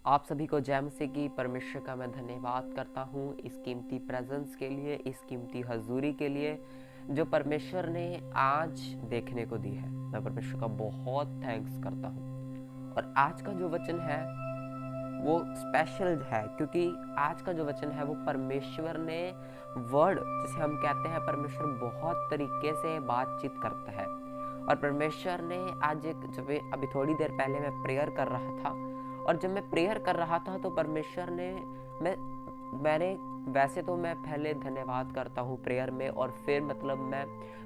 आप सभी को जय मसीह की। परमेश्वर का मैं धन्यवाद करता हूँ इस कीमती प्रेजेंस के लिए, इस कीमती हजूरी के लिए जो परमेश्वर ने आज देखने को दी है। मैं परमेश्वर का बहुत थैंक्स करता हूँ। और आज का जो वचन है वो स्पेशल है, क्योंकि आज का जो वचन है वो परमेश्वर ने वर्ड, जिसे हम कहते हैं, परमेश्वर बहुत तरीके से बातचीत करता है। और परमेश्वर ने आज जब अभी थोड़ी देर पहले मैं प्रेयर कर रहा था, और जब मैं प्रेयर कर रहा था तो परमेश्वर ने मैंने वैसे तो मैं पहले धन्यवाद करता हूँ प्रेयर में, और फिर मैं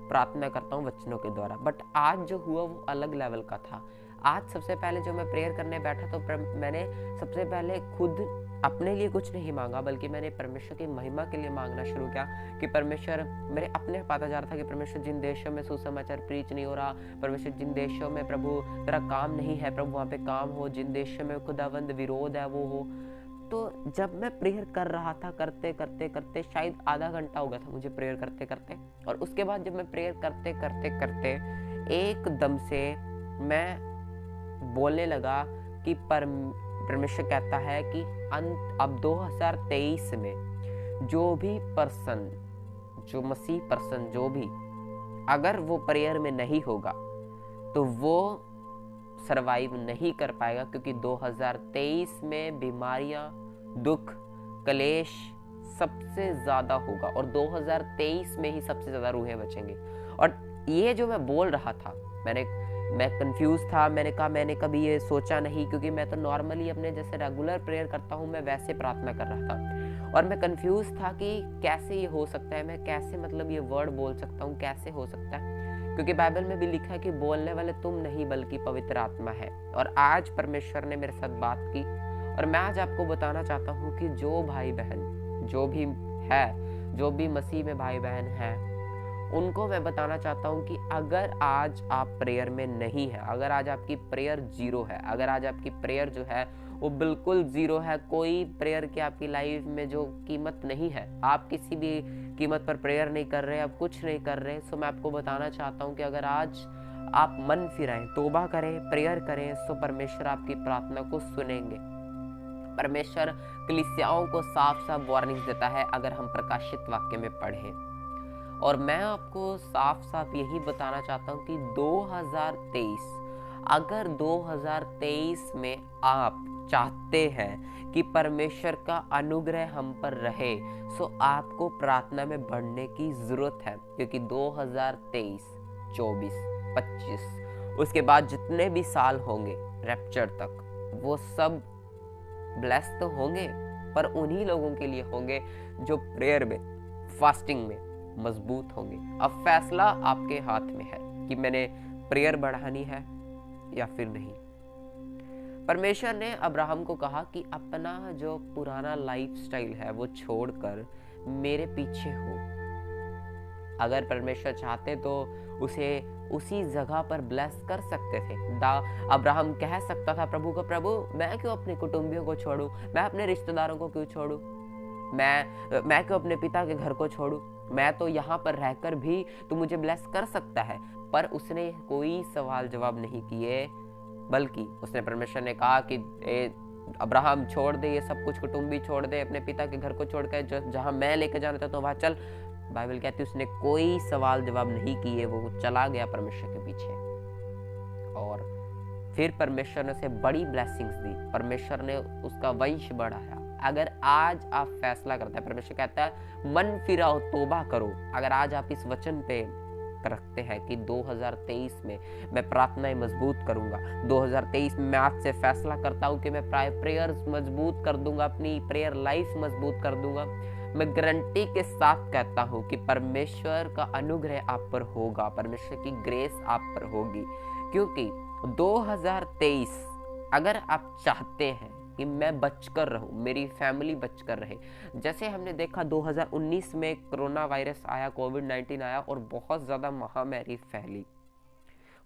प्रार्थना करता हूँ वचनों के द्वारा। बट आज जो हुआ वो अलग लेवल का था। आज सबसे पहले जो मैं प्रेयर करने बैठा तो मैंने सबसे पहले खुद अपने लिए कुछ नहीं मांगा, बल्कि मैंने परमेश्वर की महिमा के लिए मांगना शुरू किया कि परमेश्वर, मेरे अपने पता जा रहा था कि परमेश्वर जिन देशों में सुसमाचार प्रीच नहीं हो रहा, परमेश्वर जिन देशों में प्रभु तेरा काम नहीं है, प्रभु वहाँ पे काम हो, जिन देशों में खुदावंद विरोध है वो हो। तो जब मैं प्रेयर कर रहा था, करते करते करते शायद आधा घंटा हो गया था मुझे प्रेयर करते करते, और उसके बाद जब मैं प्रेयर करते करते करते एकदम से मैं बोलने लगा कि परमेश्वर कहता है कि अब 2023 में जो भी पर्सन, जो मसीह पर्सन, जो भी अगर वो प्रेयर में नहीं होगा तो वो सरवाइव नहीं कर पाएगा, क्योंकि 2023 में बीमारियां, दुख, क्लेश सबसे ज्यादा होगा, और 2023 में ही सबसे ज्यादा रूहें बचेंगी। और ये जो मैं बोल रहा था, मैं कंफ्यूज था। मैंने कहा मैंने कभी ये सोचा नहीं, क्योंकि मैं तो नॉर्मली अपने जैसे रेगुलर प्रेयर करता हूँ, मैं वैसे प्रार्थना कर रहा था। और मैं कंफ्यूज था कि कैसे ये हो सकता है, मैं कैसे ये वर्ड बोल सकता हूँ, कैसे हो सकता है, क्योंकि बाइबल में भी लिखा है कि बोलने वाले तुम नहीं बल्कि पवित्र आत्मा है। और आज परमेश्वर ने मेरे साथ बात की, और मैं आज आपको बताना चाहता हूँ कि जो भाई बहन, जो भी है, जो भी मसीह में भाई बहन है, उनको मैं बताना चाहता हूँ कि अगर आज आप प्रेयर में नहीं है, अगर आज आपकी प्रेयर जीरो है, अगर आज आपकी प्रेयर जो है वो बिल्कुल जीरो है, कोई प्रेयर की आपकी लाइफ में जो कीमत नहीं है, आप किसी भी कीमत पर प्रेयर नहीं कर रहे, आप कुछ नहीं कर रहे, सो मैं आपको बताना चाहता हूँ कि अगर आज आप मन फिराएं, तौबा करें, प्रेयर करें, सो परमेश्वर आपकी प्रार्थना को सुनेंगे। परमेश्वर कलीसियाओं को साफ साफ वार्निंग देता है अगर हम प्रकाशित वाक्य में पढ़ें। और मैं आपको साफ साफ यही बताना चाहता हूँ कि 2023, अगर 2023 में आप चाहते हैं कि परमेश्वर का अनुग्रह हम पर रहे, सो आपको प्रार्थना में बढ़ने की जरूरत है, क्योंकि 2023, 24, 25 उसके बाद जितने भी साल होंगे रैप्चर तक, वो सब ब्लेस तो होंगे, पर उन्हीं लोगों के लिए होंगे जो प्रेयर में, फास्टिंग में मजबूत होंगे। अब फैसला आपके हाथ में है कि मैंने प्रेयर बढ़ानी है या फिर नहीं। परमेश्वर ने अब्राहम को कहा कि अपना जो पुराना लाइफस्टाइल है वो छोड़कर मेरे पीछे हो। अगर परमेश्वर चाहते तो उसे उसी जगह पर ब्लेस कर सकते थे। अब्राहम कह सकता था प्रभु को, प्रभु मैं क्यों अपने कुटुंबियों को छोड़ूं, मैं अपने रिश्तेदारों को क्यों छोड़ूं, मैं क्यों अपने पिता के घर को छोड़ूं, मैं तो यहाँ पर रहकर भी तू मुझे ब्लेस कर सकता है। पर उसने कोई सवाल जवाब नहीं किए, बल्कि उसने, परमेश्वर ने कहा कि अब्राहम छोड़ दे ये सब कुछ, कुटुंबी छोड़ दे, अपने पिता के घर को छोड़ के जहाँ मैं लेके जाना चाहता हूँ वहां चल। बाइबल कहती है उसने कोई सवाल जवाब नहीं किए, वो चला गया परमेश्वर के पीछे। और फिर परमेश्वर ने उसे बड़ी ब्लेसिंग्स दी, परमेश्वर ने उसका वंश बढ़ाया। अगर आज आप फैसला करते हैं, परमेश्वर कहता है मन फिराओ, तौबा करो, अगर आज आप इस वचन पे रखते हैं कि 2023 में मैं प्रार्थनाएं मजबूत करूंगा, 2023 में मैं आज से फैसला करता हूं कि मैं प्रेयर्स मजबूत कर दूंगा, अपनी प्रेयर लाइफ मजबूत कर दूंगा, मैं गारंटी के साथ कहता हूं कि परमेश्वर का अनुग्रह आप पर होगा, परमेश्वर की ग्रेस आप पर होगी। क्योंकि 2023 अगर आप चाहते हैं कि मैं बचकर रहूं, मेरी फैमिली बचकर रहे, जैसे हमने देखा 2019 में कोरोना वायरस आया, कोविड-19 आया, और बहुत ज्यादा महामारी फैली,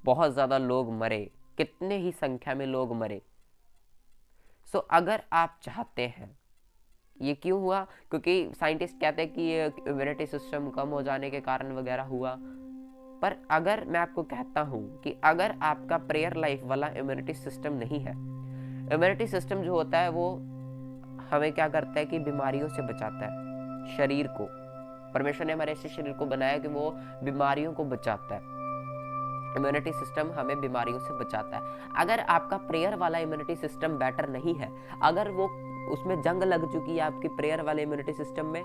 बहुत ज्यादा लोग मरे, कितने ही संख्या में लोग मरे। सो अगर आप चाहते हैं, ये क्यों हुआ, क्योंकि साइंटिस्ट कहते हैं कि ये इम्यूनिटी सिस्टम कम हो जाने के कारण वगैरह हुआ। पर अगर मैं आपको कहता हूं कि अगर आपका प्रेयर लाइफ वाला इम्यूनिटी सिस्टम नहीं है, इम्यूनिटी सिस्टम जो होता है वो हमें क्या करता है कि बीमारियों से बचाता है शरीर को। परमेश्वर ने हमारे ऐसे शरीर को बनाया कि वो बीमारियों को बचाता है। इम्यूनिटी सिस्टम हमें बीमारियों से बचाता है। अगर आपका प्रेयर वाला इम्यूनिटी सिस्टम बेटर नहीं है, अगर वो उसमें जंग लग चुकी है आपकी प्रेयर वाले इम्यूनिटी सिस्टम में,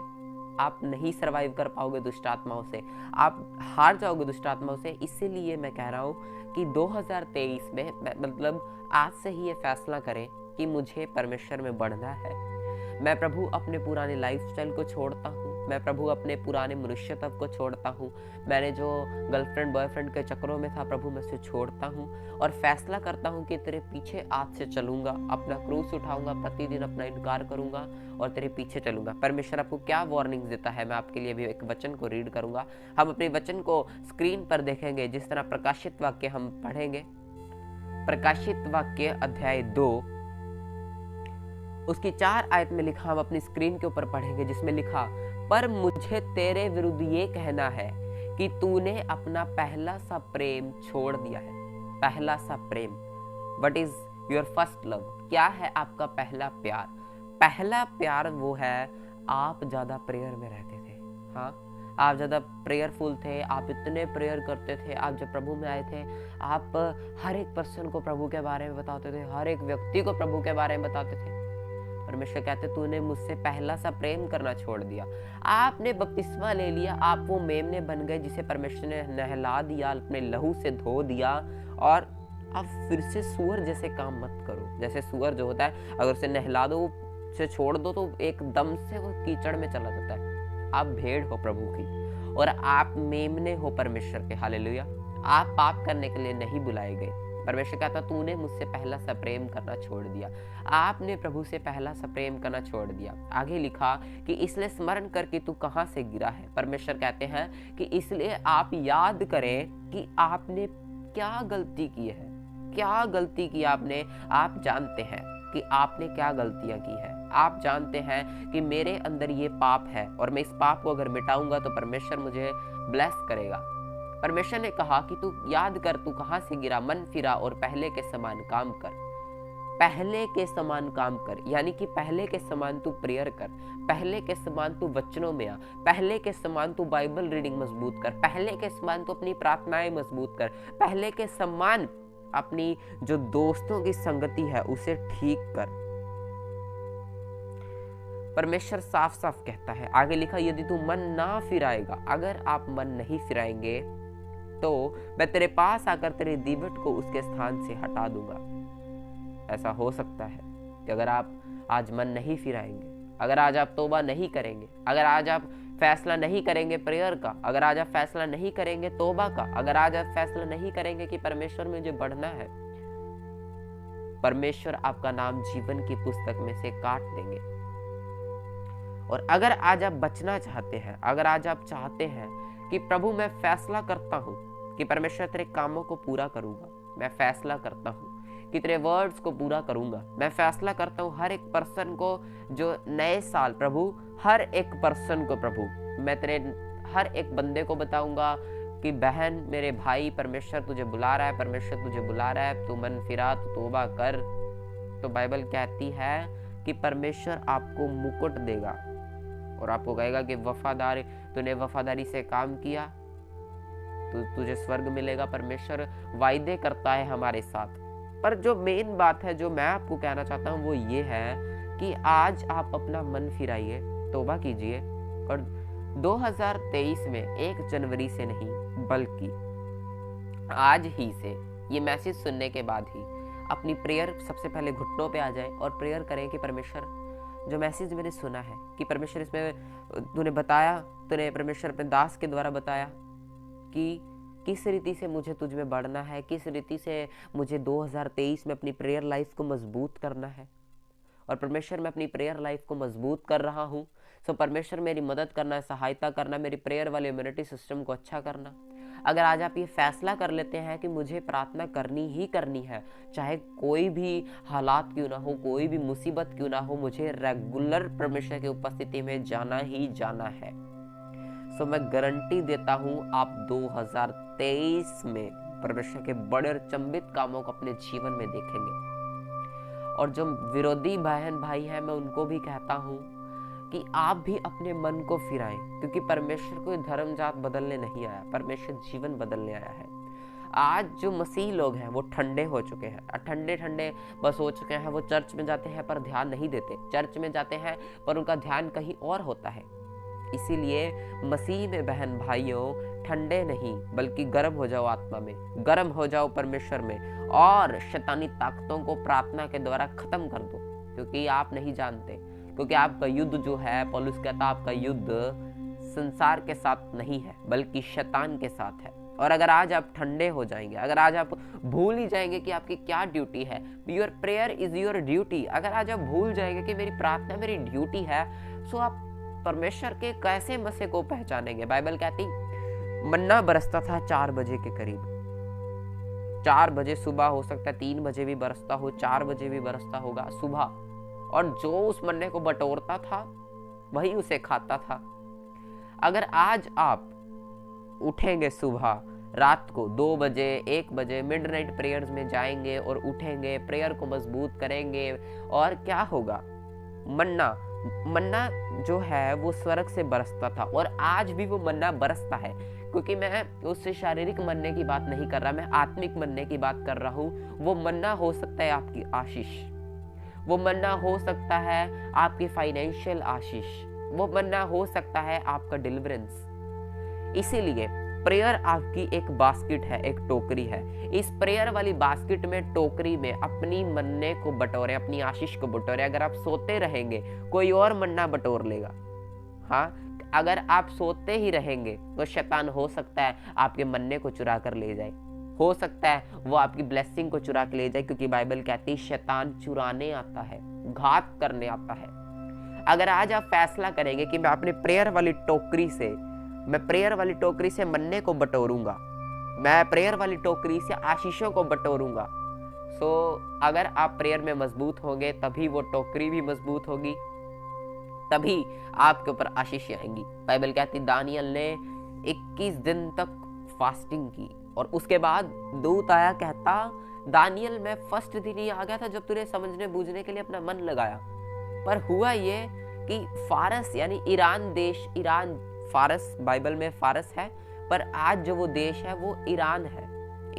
आप नहीं सरवाइव कर पाओगे दुष्ट आत्माओं से, आप हार जाओगे दुष्ट आत्माओं से। इसीलिए मैं कह रहा हूँ कि 2023 में मतलब आज से ही ये फैसला करें कि मुझे परमेश्वर में बढ़ना है। मैं प्रभु अपने पुराने लाइफस्टाइल को छोड़ता हूँ, मैं प्रभु अपने पुराने मनुष्यत्व को छोड़ता हूँ, मैंने जो गर्लफ्रेंड बॉयफ्रेंड के चक्करों में था प्रभु मैं उसे छोड़ता हूँ और फैसला करता हूँ कि तेरे पीछे आज से चलूंगा, अपना क्रूस उठाऊंगा, प्रतिदिन अपना इनकार करूंगा और तेरे पीछे चलूंगा। परमेश्वर आपको क्या वार्निंग देता है, मैं आपके लिए भी एक वचन को रीड करूंगा। हम अपने वचन को स्क्रीन पर देखेंगे, जिस तरह प्रकाशित वाक्य हम पढ़ेंगे। प्रकाशित वाक्य अध्याय 2 उसकी 4 आयत में लिखा, हम अपनी स्क्रीन के ऊपर पढ़ेंगे, जिसमें लिखा, पर मुझे तेरे विरुद्ध ये कहना है कि तूने अपना पहला सा प्रेम छोड़ दिया है। पहला सा प्रेम, what is your first love? क्या है आपका पहला प्यार? पहला प्यार वो है, आप ज्यादा प्रेयर में रहते थे। हाँ, आप ज्यादा प्रेयरफुल थे, आप इतने प्रेयर करते थे। आप जब प्रभु में आए थे, आप हर एक पर्सन को प्रभु के बारे में बताते थे, हर एक व्यक्ति को प्रभु के बारे में बताते थे। परमेश्वर कहते, तूने मुझसे पहला सा प्रेम करना छोड़ दिया। आपने बपतिस्मा ले लिया, आप वो मेमने बन गए जिसे परमेश्वर ने नहला दिया, अपने लहू से धो दिया, और अब फिर से सुअर जैसे काम मत करो। जैसे सुअर जो होता है, अगर उसे नहला दो, उसे छोड़ दो, तो एकदम से वो कीचड़ में चला जाता है। आप भेड़ हो प्रभु की और आप मेमने हो परमेश्वर के। हालेलुया। आप पाप करने के लिए नहीं बुलाए गए। परमेश्वर कहता, तूने मुझसे पहला सा प्रेम करना छोड़ दिया। आपने प्रभु से पहला सा प्रेम करना छोड़ दिया। आगे लिखा कि इसलिए स्मरण कर कि तू कहां से गिरा है। परमेश्वर कहते हैं कि इसलिए आप याद करें कि आपने क्या गलती की है। क्या गलती की आपने? आप जानते हैं कि आपने क्या गलतियां की है। आप जानते हैं कि मेरे अंदर ये पाप है और मैं इस पाप को अगर मिटाऊंगा तो परमेश्वर मुझे ब्लेस करेगा। परमेश्वर ने कहा कि तू याद कर, तू कहां से गिरा, मन फिरा और पहले के समान काम कर। पहले के समान काम कर, यानी कि पहले के समान तू प्रेयर कर, पहले के समान तू वचनों में आ, पहले के समान तू बाइबल रीडिंग मजबूत कर, पहले के समान तू अपनी प्रार्थनाएं मजबूत कर, पहले के समान अपनी जो दोस्तों की संगति है उसे ठीक कर। परमेश्वर साफ साफ कहता है, आगे लिखा, यदि तू मन ना फिराएगा, अगर आप मन नहीं फिराएंगे तो मैं तेरे पास आकर तेरे दीवट को उसके स्थान से हटा दूंगा। ऐसा हो सकता है कि अगर आप आज मन नहीं फिराएंगे, अगर आज आप तौबा नहीं करेंगे, अगर आज आप फैसला नहीं करेंगे प्रेयर का, अगर आज आप फैसला नहीं करेंगे तौबा का, अगर आज आप फैसला नहीं करेंगे कि परमेश्वर में मुझे बढ़ना है, परमेश्वर आपका नाम जीवन की पुस्तक में से काट देंगे। और अगर आज आप बचना चाहते हैं, अगर आज आप चाहते हैं कि प्रभु मैं फैसला करता हूं कि परमेश्वर तेरे कामों को पूरा करूंगा, मैं फैसला करता हूं कि तेरे वर्ड्स को पूरा करूंगा, मैं फैसला करता हूं हर एक पर्सन को जो नए साल प्रभु, हर एक पर्सन को प्रभु, मैं तेरे हर एक बंदे को बताऊंगा कि बहन, मेरे भाई, परमेश्वर तुझे बुला रहा है, परमेश्वर तुझे बुला रहा है, तू मन फिरा, तू तौबा कर। तो बाइबल कहती है कि परमेश्वर आपको मुकुट देगा और आपको कहेगा कि वफादार, तूने वफादारी से काम किया तो तुझे स्वर्ग मिलेगा। परमेश्वर वायदे करता है हमारे साथ। पर जो मेन बात है जो मैं आपको कहना चाहता हूँ वो ये है कि आज आप अपना मन फिराइए, तौबा कीजिए और 2023 में 1 जनवरी से नहीं बल्कि आज ही से, ये मैसेज सुनने के बाद ही अपनी प्रेयर सबसे पहले घुटनों पे आ जाए और प्रेयर करें कि परमेश्वर, जो मैसेज मैंने सुना है कि परमेश्वर इसमें तूने बताया, तूने परमेश्वर अपने दास के द्वारा बताया कि किस रीति से मुझे तुझ में बढ़ना है, किस रीति से मुझे 2023 में अपनी प्रेयर लाइफ को मजबूत करना है। और परमेश्वर मैं अपनी प्रेयर लाइफ को मजबूत कर रहा हूँ। सो परमेश्वर मेरी मदद करना, सहायता करना, मेरी प्रेयर वाले इम्यूनिटी सिस्टम को अच्छा करना। अगर आज आप ये फैसला कर लेते हैं कि मुझे प्रार्थना करनी ही करनी है, चाहे कोई भी हालात क्यों ना हो, कोई भी मुसीबत क्यों ना हो, मुझे रेगुलर परमेश्वर की उपस्थिति में जाना ही जाना है। सो मैं गारंटी देता हूं आप 2023 में परमेश्वर के बड़े और चंबित कामों को अपने जीवन में देखेंगे। और जो विरोधी बहन भाई हैं, मैं उनको भी कहता हूँ कि आप भी अपने मन को फिराएं, क्योंकि परमेश्वर कोई धर्म जात बदलने नहीं आया, परमेश्वर जीवन बदलने आया है। आज जो मसीह लोग हैं वो ठंडे हो चुके हैं, ठंडे ठंडे बस हो चुके हैं। वो चर्च में जाते हैं पर ध्यान नहीं देते, चर्च में जाते हैं पर उनका ध्यान कहीं और होता है। इसीलिए मसीह में बहन भाइयों, ठंडे नहीं बल्कि गर्म हो जाओ, आत्मा में गर्म हो जाओ परमेश्वर में, और शैतानी ताकतों को प्रार्थना के द्वारा खत्म कर दो, क्योंकि आप नहीं जानते, क्योंकि आपका युद्ध जो है, पौलुस कहता है आपका युद्ध संसार के साथ नहीं है बल्कि शैतान के साथ है। और अगर आज आप ठंडे हो जाएंगे, अगर आज आप भूल ही जाएंगे कि आपकी क्या ड्यूटी है, your prayer is your duty, अगर आज आप भूल जाएंगे कि मेरी प्रार्थना मेरी ड्यूटी है, सो आप परमेश्वर के कैसे मसे को पहचानेंगे। बाइबल कहती मन्ना बरसता था 4 बजे के करीब, 4 बजे सुबह, हो सकता है 3 बजे भी बरसता हो, 4 बजे भी बरसता होगा सुबह, और जो उस मन्ने को बटोरता था वही उसे खाता था। अगर आज आप उठेंगे सुबह, रात को 2 बजे 1 बजे मिडनाइट प्रेयर्स में जाएंगे और उठेंगे, प्रेयर को मजबूत करेंगे, और क्या होगा, मन्ना जो है वो स्वर्ग से बरसता था, और आज भी वो मन्ना बरसता है। क्योंकि मैं उससे शारीरिक मन्ने की बात नहीं कर रहा, मैं आत्मिक मन्ने की बात कर रहा हूँ। वो मन्ना हो सकता है आपकी आशीष, वो मन्ना हो सकता है आपकी फाइनेंशियल आशीष, वो मन्ना हो सकता है आपका डिलीवरेंस। इसीलिए प्रेयर आपकी एक बास्केट है, एक टोकरी है। इस प्रेयर वाली बास्केट में, टोकरी में अपनी मन्ने को बटोरे, अपनी आशीष को बटोरे। अगर आप सोते रहेंगे कोई और मन्ना बटोर लेगा। हाँ, अगर आप सोते ही रहेंगे तो शैतान हो सकता है आपके मन्ने को चुरा कर ले जाए, हो सकता है वो आपकी ब्लेसिंग को चुरा कर ले जाए, क्योंकि बाइबल कहती है शैतान चुराने आता है, घात करने आता है। अगर आज आप फैसला करेंगे कि मैं अपने प्रेयर वाली टोकरी से मन्ने को बटोरूंगा, मैं प्रेयर वाली टोकरी से आशीषों को बटोरूंगा, सो अगर आप प्रेयर में मजबूत होंगे तभी वो टोकरी भी मजबूत होगी, तभी आपके ऊपर आशीष आएंगी। बाइबल कहती दानियल ने 21 दिन तक फास्टिंग की, और उसके बाद दूत आया, कहता दानियल मैं फर्स्ट दिन ही आ गया था जब तूने समझने बूझने के लिए अपना मन लगाया। पर हुआ ये कि फारस यानी ईरान देश, फारस बाइबल में फारस है, पर आज जो वो देश है वो ईरान है।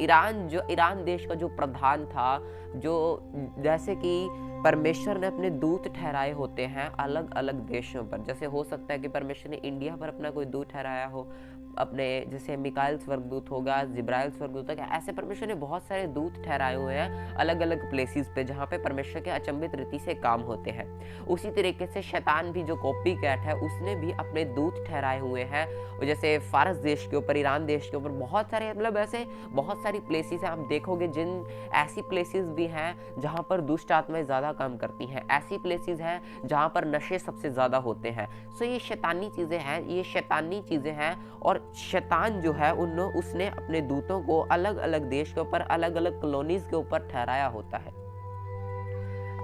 ईरान देश का जो प्रधान था, जो जैसे कि परमेश्वर ने अपने दूत ठहराए होते हैं अलग अलग देशों पर। जैसे हो सकता है कि परमेश्वर ने इंडिया पर अपना कोई दूत ठहराया हो, अपने जैसे मिकाइल स्वर्गदूत होगा, जिब्राइल स्वर्गदूत होगा, ऐसे परमेश्वर ने बहुत सारे दूत ठहराए हुए हैं अलग अलग प्लेसेस पे, जहाँ पे परमेश्वर के अचंभित रीति से काम होते हैं। उसी तरीके से शैतान भी, जो कॉपी कैट है, उसने भी अपने दूत ठहराए हुए हैं। जैसे फारस देश के ऊपर, ईरान देश के ऊपर बहुत सारे, मतलब ऐसे बहुत सारी प्लेसेस हैं। आप देखोगे जिन ऐसी प्लेसेस भी हैं जहाँ पर दुष्ट आत्माएं ज्यादा काम करती हैं, ऐसी प्लेसेस हैं जहाँ पर नशे सबसे ज्यादा होते हैं। सो ये शैतानी चीजें हैं, और शैतान जो है उसने अपने दूतों को अलग अलग देश के ऊपर, अलग अलग कॉलोनीज के ऊपर ठहराया होता है।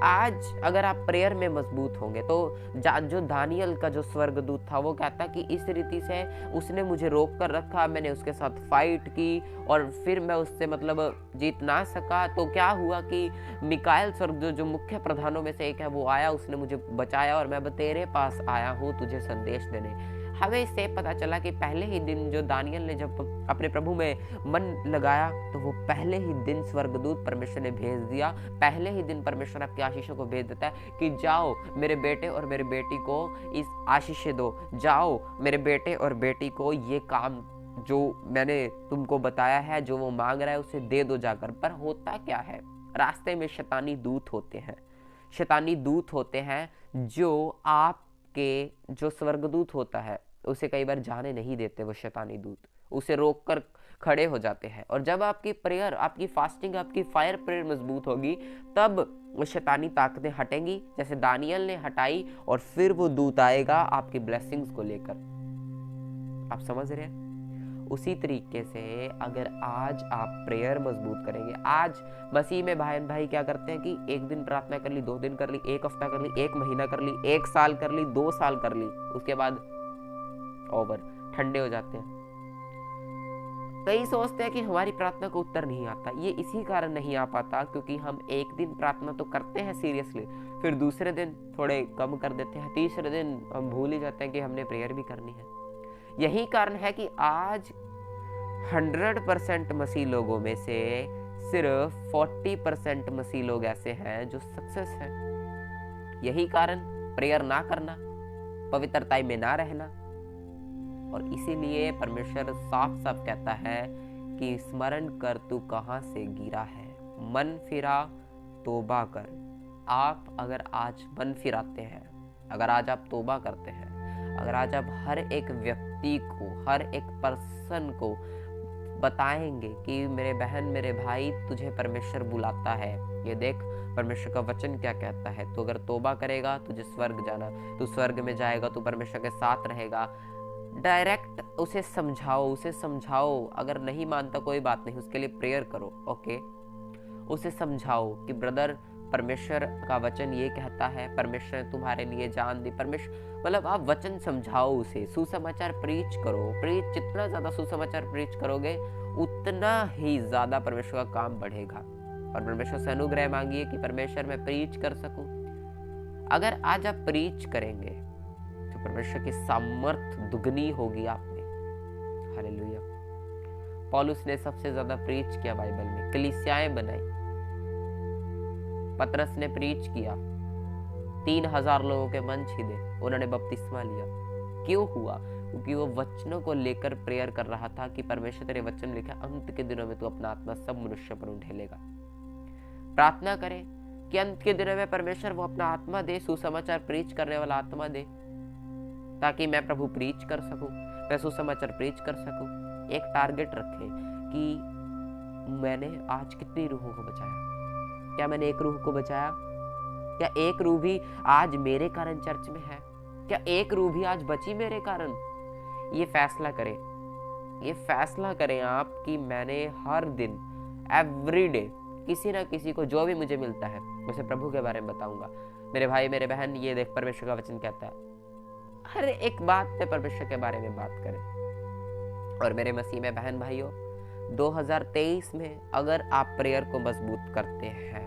आज अगर आप प्रेयर में मजबूत होंगे तो जो दानियल का जो स्वर्गदूत था वो कहता कि इस रीति से उसने मुझे रोक कर रखा, मैंने उसके साथ फाइट की और फिर मैं उससे मतलब जीत ना सका। तो क्या हुआ कि मिकाएल स्वर्गदूत जो मुख्य प्रधानों में से एक है वो आया, उसने मुझे बचाया और मैं तेरे पास आया हूँ तुझे संदेश देने। हमें इससे पता चला कि पहले ही दिन जो दानियल ने जब अपने प्रभु में मन लगाया तो वो पहले ही दिन स्वर्गदूत परमेश्वर ने भेज दिया। पहले ही दिन परमेश्वर आपकी आशीषों को भेज देता है कि जाओ मेरे बेटे और मेरे बेटी को इस आशीष दो, जाओ मेरे बेटे और बेटी को ये काम जो मैंने तुमको बताया है, जो वो मांग रहा है उसे दे दो जाकर। पर होता क्या है, रास्ते में शैतानी दूत होते हैं जो आपके जो स्वर्गदूत होता है उसे कई बार जाने नहीं देते। वो शैतानी दूत उसे रोक कर खड़े हो जाते हैं। और जब आपकी प्रेयर, आपकी फास्टिंग, आपकी फायर प्रेयर मजबूत होगी तब वो शैतानी ताकतें हटेंगी, जैसे दानियल ने हटाई, और फिर वो दूत आएगा आपकी ब्लेसिंग्स को लेकर। आप समझ रहे हैं? उसी तरीके से अगर आज आप प्रेयर मजबूत करेंगे, आज मसीह में भाई क्या करते हैं कि 1 दिन प्रार्थना कर ली, 2 दिन कर ली, 1 हफ्ता कर ली, 1 महीना कर ली, 1 साल कर ली, 2 साल कर ली, उसके बाद ओवर, ठंडे हो जाते हैं। कई सोचते हैं कि हमारी प्रार्थना को उत्तर नहीं आता। ये इसी कारण नहीं आ पाता क्योंकि हम एक दिन प्रार्थना तो करते हैं सीरियसली, फिर दूसरे दिन थोड़े कम कर देते हैं, तीसरे दिन हम भूल ही जाते हैं कि हमने प्रेयर भी करनी है। यही कारण है कि आज 100% मसीह लोगों में से सिर्फ 40% मसीह लोग ऐसे हैं जो सक्सेस हैं। यही कारण प्रेयर ना करना, पवित्रता में ना रहना। और इसीलिए परमेश्वर साफ साफ कहता है कि स्मरण कर तू कहां से गिरा है, मन फिरा, तोबा कर। आप अगर आज मन फिराते हैं, अगर आज आप तोबा करते हैं, अगर आज आप हर एक व्यक्ति को, हर एक पर्सन को बताएंगे कि मेरे बहन, मेरे भाई, तुझे परमेश्वर बुलाता है, ये देख परमेश्वर का वचन क्या कहता है, तो अगर तोबा करेगा तुझे स्वर्ग जाना, तू स्वर्ग में जाएगा, तू परमेश्वर के साथ रहेगा। डायरेक्ट उसे समझाओ। अगर नहीं मानता कोई बात नहीं, उसके लिए प्रेयर करो, ओके। उसे समझाओ कि ब्रदर, परमेश्वर का वचन ये कहता है, परमेश्वर ने तुम्हारे लिए जान दी, परमेश्वर, मतलब आप वचन समझाओ उसे, सुसमाचार प्रीच करो। जितना ज्यादा सुसमाचार प्रीच करोगे उतना ही ज्यादा परमेश्वर का काम बढ़ेगा। और परमेश्वर से अनुग्रह मांगिए कि परमेश्वर मैं प्रीच कर सकूं। अगर आज आप प्रीच करेंगे तो परमेश्वर की सामर्थ दुगनी होगी आप में। हालेलुया। पौलुस ने सबसे ज्यादा प्रीच किया बाइबल में, कलीसियाएं बनाई। पतरस ने प्रीच किया, 3000 लोगों के मन छीदे, उन्होंने बपतिस्मा लिया। क्यों हुआ? क्योंकि वो वचनों को लेकर प्रेयर कर रहा था कि परमेश्वर तेरे वचन लिखे, अंत के दिनों में तू अपना आत्मा सब मनुष्य पर उंडेलेगा। प्रार्थना करें कि अंत के दिनों में परमेश्वर वो अपना आत्मा दे, सुसमाचार प्रीच करने वाला आत्मा दे, ताकि मैं प्रभु प्रीच कर सकूं, मैं सुसमाचार प्रीच कर सकूं। एक टारगेट रखें कि मैंने आज कितनी रूहों को बचाया। क्या मैंने एक रूह को बचाया? क्या एक रूह भी आज मेरे कारण चर्च में है? क्या एक रूह भी आज बची मेरे कारण? ये फैसला करें आप कि मैंने हर दिन, एवरीडे, किसी ना किसी को जो भी मुझे मिलता है उसे प्रभु के बारे में बताऊंगा। मेरे भाई, मेरे बहन, ये देख परमेश्वर का वचन कहता है, हर एक बात पे परमेश्वर के बारे में बात करें। और मेरे मसीह में बहन भाइयों, 2023 में अगर आप प्रेयर को मजबूत करते हैं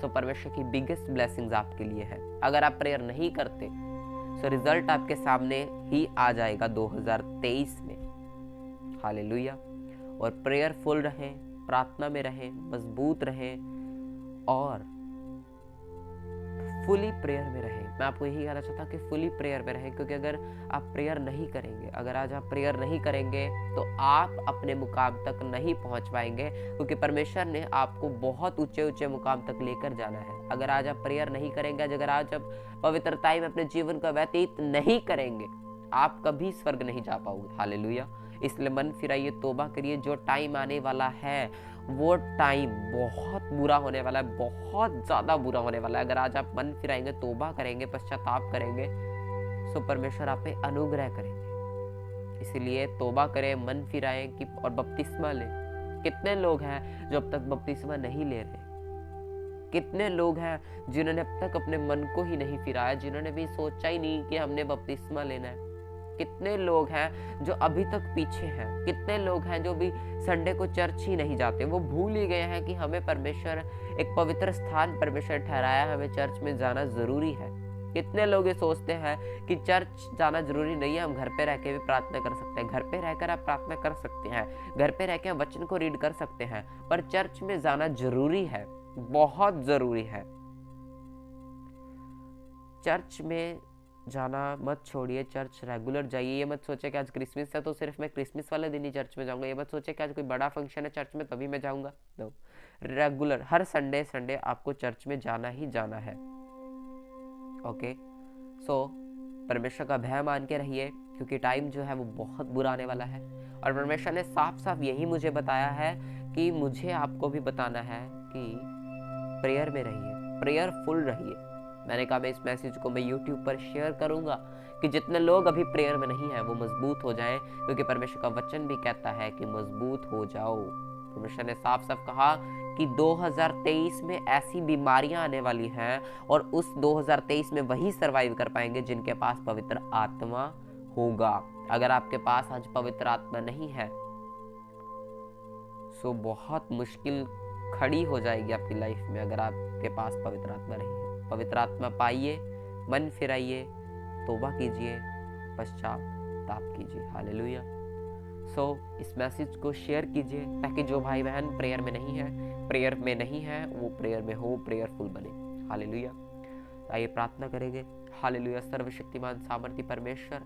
तो परमेश्वर की बिगेस्ट ब्लेसिंग्स आपके लिए है। अगर आप प्रेयर नहीं करते तो रिजल्ट आपके सामने ही आ जाएगा 2023 में। हालेलुया। और प्रेयरफुल रहें, प्रार्थना में रहें, मजबूत रहें और फुली प्रेयर में रहें। मैं आपको यही कहना चाहता हूँ कि फुली प्रेयर में रहें, क्योंकि अगर आप प्रेयर नहीं करेंगे, अगर आज आप प्रेयर नहीं करेंगे तो आप अपने मुकाम तक नहीं पहुंच पाएंगे, क्योंकि परमेश्वर ने आपको बहुत ऊंचे ऊंचे मुकाम तक लेकर जाना है। अगर आज आप प्रेयर नहीं करेंगे, अगर आज आप पवित्रता में अपने जीवन का व्यतीत नहीं करेंगे, आप कभी स्वर्ग नहीं जा पाओगे। हालेलुया। इसलिए मन फिराइए, तोबा करिए। जो टाइम आने वाला है वो टाइम बहुत बुरा होने वाला है, बहुत ज्यादा बुरा होने वाला है। अगर आज आप मन फिराएंगे, तोबा करेंगे, पश्चाताप करेंगे, तो परमेश्वर आप पे अनुग्रह करेंगे। इसलिए तोबा करें, मन फिराएं कि और बपतिस्मा लें। कितने लोग हैं जो अब तक बपतिस्मा नहीं ले रहे? कितने लोग हैं जिन्होंने अब तक अपने मन को ही नहीं फिराया, जिन्होंने भी सोचा ही नहीं कि हमने बपतिस्मा लेना है? कितने लोग हैं जो अभी तक पीछे हैं? कितने लोग हैं जो भी संडे को चर्च ही नहीं जाते? वो भूल ही गए हैं कि हमें परमेश्वर एक पवित्र स्थान परमेश्वर ठहराया, हमें चर्च में जाना जरूरी है। कितने लोग ये सोचते हैं कि चर्च जाना जरूरी नहीं है, हम घर पे रह के भी प्रार्थना कर सकते हैं। घर पे रहकर आप प्रार्थना कर सकते हैं, घर पे रह के हम वचन को रीड कर सकते हैं, पर चर्च में जाना जरूरी है, बहुत जरूरी है। चर्च में जाना मत छोड़िए, चर्च रेगुलर जाइए। ये मत सोचे कि आज क्रिसमस है तो सिर्फ मैं क्रिसमस वाले दिन ही चर्च में जाऊंगा। ये मत सोचे कि आज कोई बड़ा फंक्शन है चर्च में तभी मैं जाऊंगा। नो, रेगुलर हर संडे आपको चर्च में जाना ही जाना है। ओके, सो परमेश्वर का भय मान के रहिए, क्योंकि टाइम जो है वो बहुत बुरा आने वाला है। और परमेश्वर ने साफ साफ यही मुझे बताया है कि मुझे आपको भी बताना है कि प्रेयर में रहिए, प्रेयरफुल रहिए। मैंने कहा मैं इस मैसेज को मैं YouTube पर शेयर करूंगा कि जितने लोग अभी प्रेयर में नहीं है वो मजबूत हो जाएं, क्योंकि परमेश्वर का वचन भी कहता है कि मजबूत हो जाओ। परमेश्वर ने साफ साफ कहा कि 2023 में ऐसी बीमारियां आने वाली हैं और उस 2023 में वही सरवाइव कर पाएंगे जिनके पास पवित्र आत्मा होगा। अगर आपके पास आज पवित्र आत्मा नहीं है सो बहुत मुश्किल खड़ी हो जाएगी आपकी लाइफ में अगर आपके पास पवित्र आत्मा नहीं है। पवित्र आत्मा पाइए, मन फिराइए, तौबा कीजिए, पश्चाताप कीजिए। हालेलुया। सो इस मैसेज को शेयर कीजिए ताकि जो भाई बहन प्रेयर में नहीं है वो प्रेयर में हो, प्रेयरफुल बने। हालेलुया। आइए प्रार्थना करेंगे। हालेलुया। सर्वशक्तिमान सामर्थी परमेश्वर,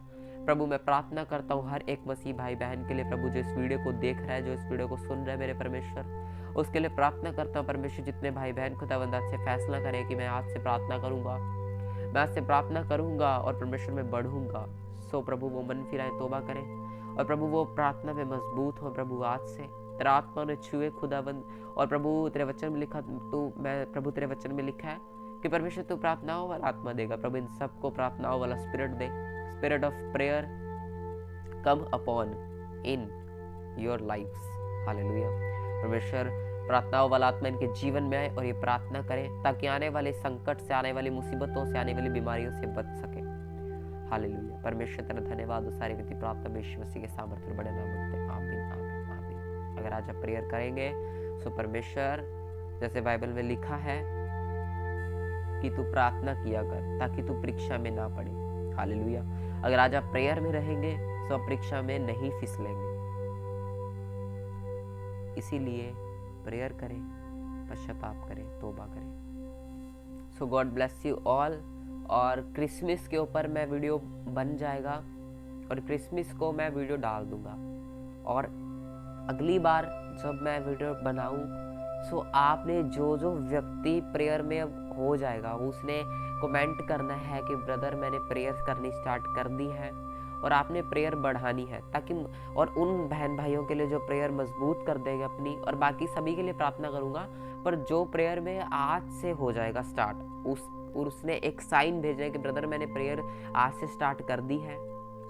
प्रभु मैं प्रार्थना करता हूँ हर एक मसीह भाई बहन के लिए, प्रभु जो इस वीडियो को देख रहा है, जो इस वीडियो को सुन रहा है मेरे परमेश्वर, उसके लिए प्रार्थना करता हूँ परमेश्वर। जितने भाई बहन खुदावंद आज से फैसला करें कि मैं आज से प्रार्थना करूंगा, मैं आज से प्रार्थना करूंगा और परमेश्वर में बढ़ूंगा। सो प्रभु वो मन फिराए, तौबा करें और प्रभु वो प्रार्थना में मजबूत हो। प्रभु आज से तेरा आत्मा ने छुए खुदावंद, और प्रभु तेरे वचन में लिखा प्रभु तेरे वचन में लिखा है कि परमेश्वर तू प्रार्थनाओं वाला आत्मा देगा। प्रभु इन सबको प्रार्थनाओं वाला spirit they. Spirit of prayer come upon in your lives. Hallelujah. परमेश्वर प्रार्थनाओं वाला आत्मा इनके जीवन में आए और ये प्रार्थना करें ताकि आने वाले संकट से, आने वाली मुसीबतों से, आने वाली बीमारियों से बच सके। हालेलुया। परमेश्वर तेरा धन्यवाद। उस सारी विधि प्रार्थना यीशु मसीह के सामर्थ्य बड़े नाम में आमीन आमीन आमीन। अगर आज आप प्रेयर करेंगे सो परमेश्वर, जैसे बाइबल में लिखा है कि तू प्रार्थना किया कर ताकि तू परीक्षा में ना पड़े। हालेलुया। अगर आज आप प्रेयर में रहेंगे तो आप परीक्षा में नहीं फिसलेंगे। इसीलिए प्रेयर करें, पश्चाताप करें, तौबा करें। सो गॉड ब्लेस यू ऑल। और क्रिसमस के ऊपर मैं वीडियो बन जाएगा और क्रिसमस को मैं वीडियो डाल दूंगा। और अगली बार जब मैं वीडियो बनाऊं सो आपने जो व्यक्ति प्रेयर में हो जाएगा उसने कमेंट करना है कि ब्रदर मैंने प्रेयर करनी स्टार्ट कर दी है, और आपने प्रेयर बढ़ानी है ताकि, और उन बहन भाइयों के लिए जो प्रेयर मजबूत कर देंगे अपनी, और बाकी सभी के लिए प्रार्थना करूंगा, पर जो प्रेयर में आज से हो जाएगा स्टार्ट, उसने एक साइन भेजना है कि ब्रदर मैंने प्रेयर आज से स्टार्ट कर दी है।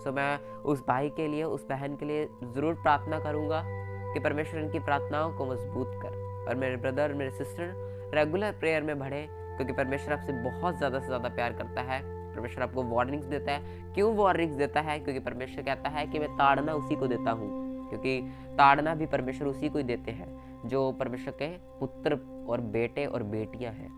सो मैं उस भाई के लिए, उस बहन के लिए जरूर प्रार्थना करूंगा कि परमेश्वर इनकी प्रार्थनाओं को मजबूत कर, और मेरे ब्रदर मेरे सिस्टर रेगुलर प्रेयर में बढ़े, क्योंकि परमेश्वर आपसे बहुत ज़्यादा से ज़्यादा प्यार करता है। परमेश्वर आपको वार्निंग्स देता है। क्यों वार्निंग्स देता है? क्योंकि परमेश्वर कहता है कि मैं ताड़ना उसी को देता हूँ, क्योंकि ताड़ना भी परमेश्वर उसी को ही देते हैं जो परमेश्वर के पुत्र और बेटे और बेटियां हैं।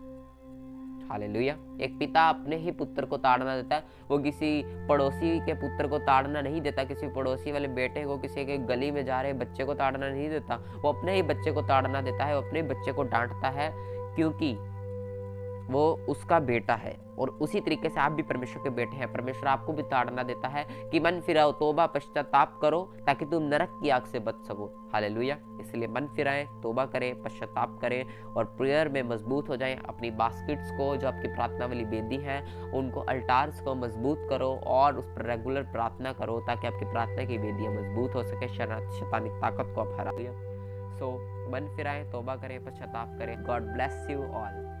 हालेलुया। एक पिता अपने ही पुत्र को ताड़ना देता है, वो किसी पड़ोसी के पुत्र को ताड़ना नहीं देता, किसी पड़ोसी वाले बेटे को, किसी के गली में जा रहे बच्चे को ताड़ना नहीं देता, वो अपने ही बच्चे को ताड़ना देता है, वो अपने बच्चे को डांटता है, क्योंकि वो उसका बेटा है। और उसी तरीके से आप भी परमेश्वर के बेटे हैं। परमेश्वर आपको भी ताड़ना देता है कि मन फिराओ, तौबा पश्चाताप करो ताकि तुम नरक की आग से बच सको। हालेलुया। इसलिए मन फिराएं, तौबा करें, पश्चाताप करें और प्रेयर में मजबूत हो जाएं। अपनी बास्केट्स को, जो आपकी प्रार्थना वाली वेदी है, उनको अल्टार्स को मजबूत करो और उस पर रेगुलर प्रार्थना करो ताकि आपकी प्रार्थना की वेदियां मजबूत हो सके, शैतानी ताकत को आप हरा दिया। सो मन फिराएं, तौबा करें, पश्चाताप करें। God bless you all.